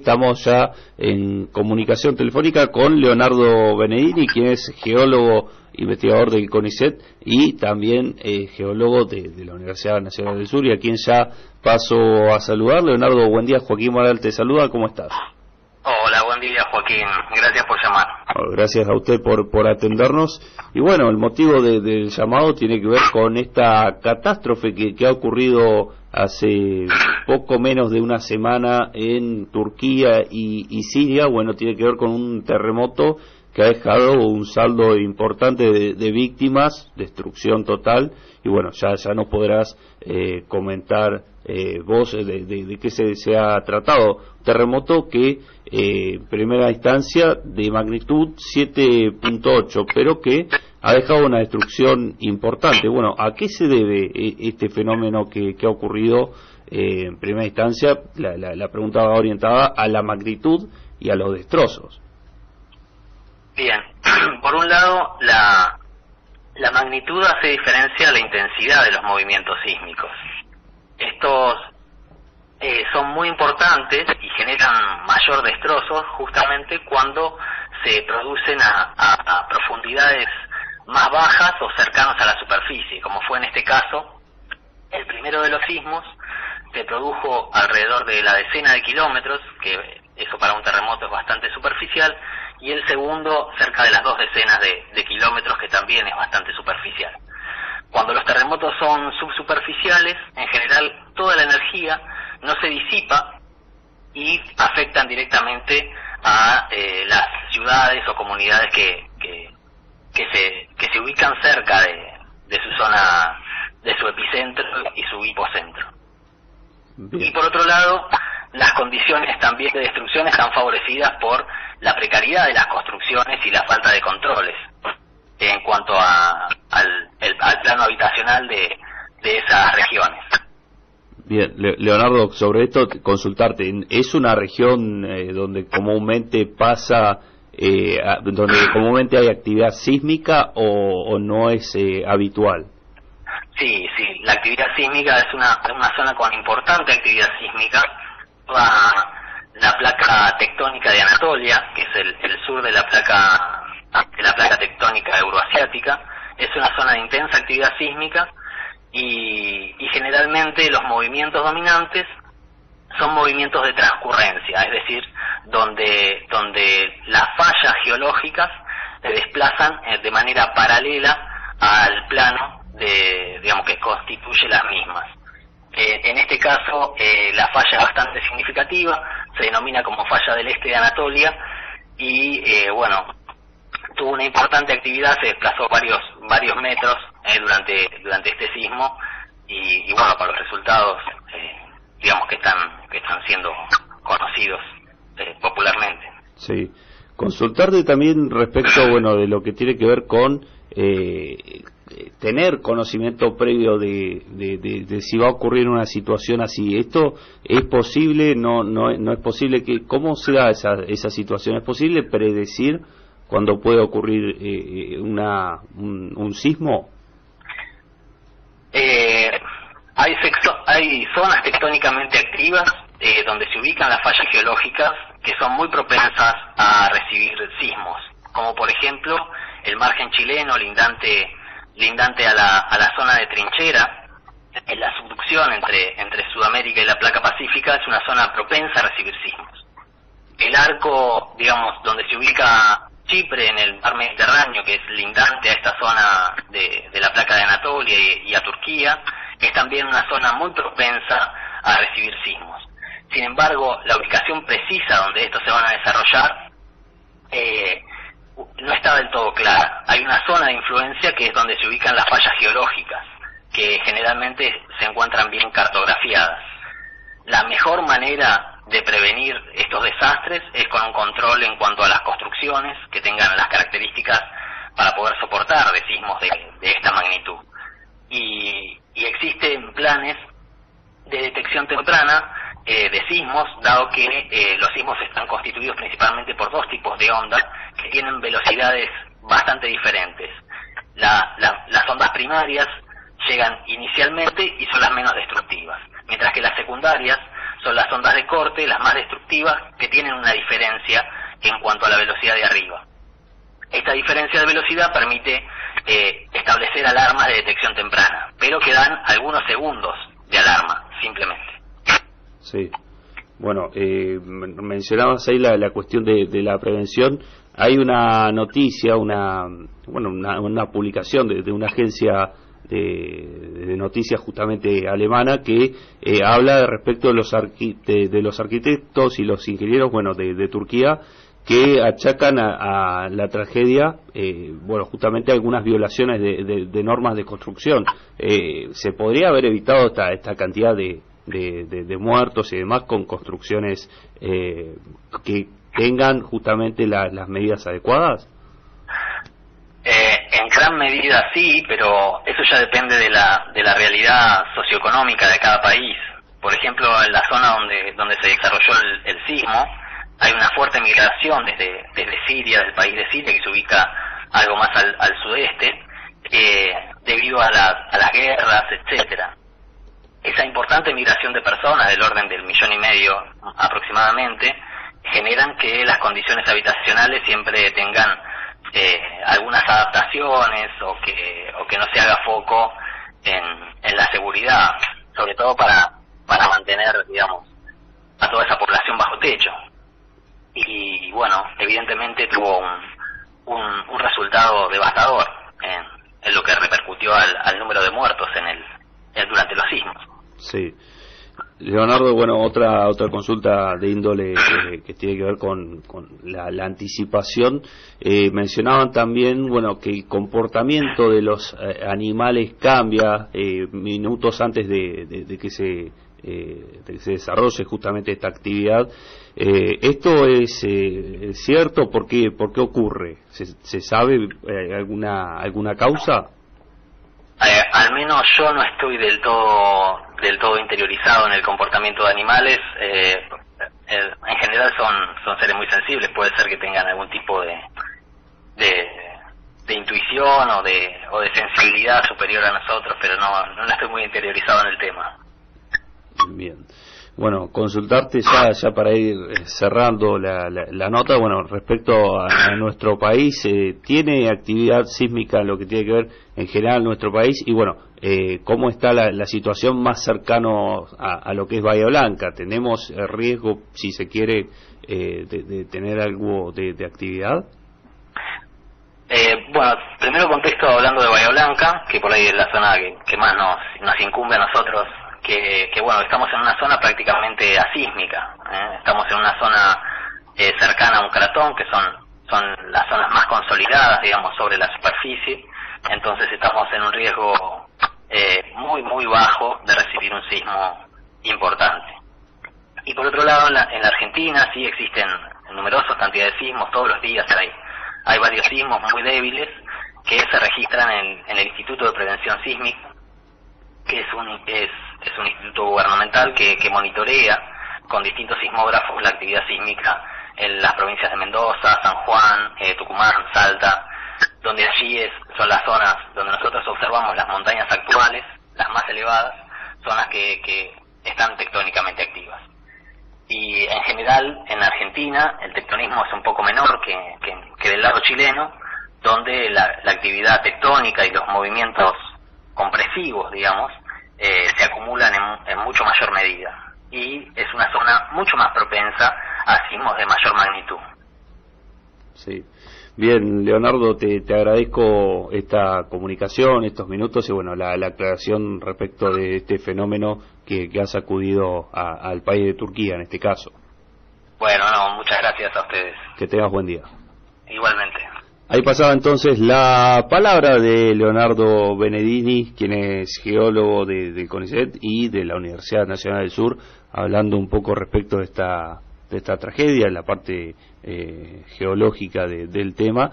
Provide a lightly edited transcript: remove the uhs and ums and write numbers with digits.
Estamos ya en comunicación telefónica con Leonardo Benedini, quien es geólogo investigador del CONICET y también geólogo de la Universidad Nacional del Sur, y a quien ya paso a saludar. Leonardo, buen día. Joaquín Moral te saluda, ¿cómo estás? Hola, buen día, Joaquín, gracias por llamar. Gracias a usted por atendernos. Y bueno, el motivo del llamado tiene que ver con esta catástrofe que ha ocurrido hace poco menos de una semana en Turquía y Siria. Bueno, tiene que ver con un terremoto que ha dejado un saldo importante de víctimas, destrucción total. Y bueno, ya nos podrás comentar vos de qué se ha tratado. Terremoto que en primera instancia de magnitud 7.8, pero que ha dejado una destrucción importante. Bueno, ¿a qué se debe este fenómeno que ha ocurrido en primera instancia? La pregunta va orientada a la magnitud y a los destrozos. Bien, por un lado, la magnitud hace diferencia a la intensidad de los movimientos sísmicos. Estos son muy importantes y generan mayor destrozos justamente cuando se producen a profundidades más bajas o cercanos a la superficie, como fue en este caso. El primero de los sismos se produjo alrededor de la decena de kilómetros, que eso para un terremoto es bastante superficial, y el segundo cerca de las 2 decenas de kilómetros, que también es bastante superficial. Cuando los terremotos son subsuperficiales, en general toda la energía no se disipa y afectan directamente a las ciudades o comunidades que se ubican cerca de su zona, de su epicentro y su hipocentro. Bien. Y por otro lado, las condiciones también de destrucción están favorecidas por la precariedad de las construcciones y la falta de controles en cuanto al plano habitacional de esas regiones. Bien, Leonardo, sobre esto consultarte, ¿es una región donde comúnmente pasa, donde comúnmente hay actividad sísmica o no es habitual? Sí, la actividad sísmica es una zona con importante actividad sísmica. La placa tectónica de Anatolia, que es el sur de la placa tectónica euroasiática, es una zona de intensa actividad sísmica y generalmente los movimientos dominantes son movimientos de transcurrencia, es decir, donde las fallas geológicas se desplazan de manera paralela al plano que constituye las mismas. En este caso, la falla es bastante significativa, se denomina como falla del este de Anatolia y tuvo una importante actividad, se desplazó varios metros durante este sismo y bueno, para los resultados que están siendo conocidos popularmente. Sí, consultarte también respecto de lo que tiene que ver con tener conocimiento previo de si va a ocurrir una situación así. ¿Esto es posible? No es posible. ¿Cómo se da esa situación? ¿Es posible predecir cuándo puede ocurrir un sismo? Hay zonas tectónicamente activas donde se ubican las fallas geológicas que son muy propensas a recibir sismos, como por ejemplo el margen chileno lindante a la zona de trinchera. En la subducción entre Sudamérica y la placa pacífica es una zona propensa a recibir sismos. El arco, donde se ubica Chipre en el mar Mediterráneo, que es lindante a esta zona de la placa de Anatolia y a Turquía, es también una zona muy propensa a recibir sismos. Sin embargo, la ubicación precisa donde estos se van a desarrollar no está del todo clara. Hay una zona de influencia que es donde se ubican las fallas geológicas, que generalmente se encuentran bien cartografiadas. La mejor manera de prevenir estos desastres es con un control en cuanto a las construcciones que tengan las características para poder soportar de sismos de esta magnitud. Y existen planes de detección temprana de sismos, dado que los sismos están constituidos principalmente por 2 tipos de onda que tienen velocidades bastante diferentes. Las ondas primarias llegan inicialmente y son las menos destructivas, mientras que las secundarias son las ondas de corte, las más destructivas, que tienen una diferencia en cuanto a la velocidad de arriba. Esta diferencia de velocidad permite establecer alarmas de detección temprana, pero que dan algunos segundos de alarma, simplemente. Sí. Bueno, mencionabas ahí la cuestión de la prevención. Hay una noticia, una publicación de una agencia de noticias justamente alemana que habla respecto de los arquitectos y los ingenieros, de Turquía, que achacan a la tragedia, justamente algunas violaciones de normas de construcción. ¿Se podría haber evitado esta cantidad de muertos y demás con construcciones que tengan justamente las medidas adecuadas? En gran medida sí, pero eso ya depende de la realidad socioeconómica de cada país. Por ejemplo, en la zona donde se desarrolló el sismo, hay una fuerte migración desde Siria, del país de Siria, que se ubica algo más al sudeste, debido a las guerras, etcétera. Esa importante migración de personas, del orden del 1,5 millones aproximadamente, generan que las condiciones habitacionales siempre tengan algunas adaptaciones o que no se haga foco en la seguridad, sobre todo para mantener, digamos, a toda esa población bajo techo. Y evidentemente tuvo un resultado devastador en lo que repercutió al número de muertos durante los sismos. Sí. Leonardo, otra consulta de índole que tiene que ver con la anticipación. Mencionaban también, que el comportamiento de los animales cambia minutos antes de que se desarrolle justamente esta actividad. ¿Esto es cierto? ¿Por qué ocurre? ¿Se sabe alguna causa? Al menos yo no estoy del todo interiorizado en el comportamiento de animales. En general son seres muy sensibles, puede ser que tengan algún tipo de intuición o de sensibilidad superior a nosotros, pero no estoy muy interiorizado en el tema. Bien. Consultarte ya para ir cerrando la nota, respecto a nuestro país, ¿tiene actividad sísmica lo que tiene que ver en general nuestro país? Y ¿cómo está la situación más cercano a lo que es Bahía Blanca? ¿Tenemos riesgo, si se quiere, de tener algo de actividad? Primero contexto hablando de Bahía Blanca, que por ahí es la zona que más nos incumbe a nosotros, que estamos en una zona prácticamente asísmica, estamos en una zona cercana a un cratón, que son las zonas más consolidadas, digamos, sobre la superficie. Entonces estamos en un riesgo muy muy bajo de recibir un sismo importante. Y por otro lado, en la Argentina sí existen numerosas cantidades de sismos. Todos los días hay varios sismos muy débiles que se registran en el Instituto de Prevención Sísmica, que es un instituto gubernamental que monitorea con distintos sismógrafos la actividad sísmica en las provincias de Mendoza, San Juan, Tucumán, Salta, donde allí son las zonas donde nosotros observamos las montañas actuales, las más elevadas, zonas que están tectónicamente activas. Y en general, en Argentina, el tectonismo es un poco menor que del lado chileno, donde la actividad tectónica y los movimientos compresivos, digamos, se acumulan en mucho mayor medida. Y es una zona mucho más propensa a sismos de mayor magnitud. Sí. Bien, Leonardo, te agradezco esta comunicación, estos minutos y la aclaración respecto de este fenómeno que ha sacudido al país de Turquía en este caso. Muchas gracias a ustedes. Que tengas buen día. Igualmente. Ahí pasaba entonces la palabra de Leonardo Benedini, quien es geólogo del CONICET y de la Universidad Nacional del Sur, hablando un poco respecto de esta tragedia, en la parte geológica del tema.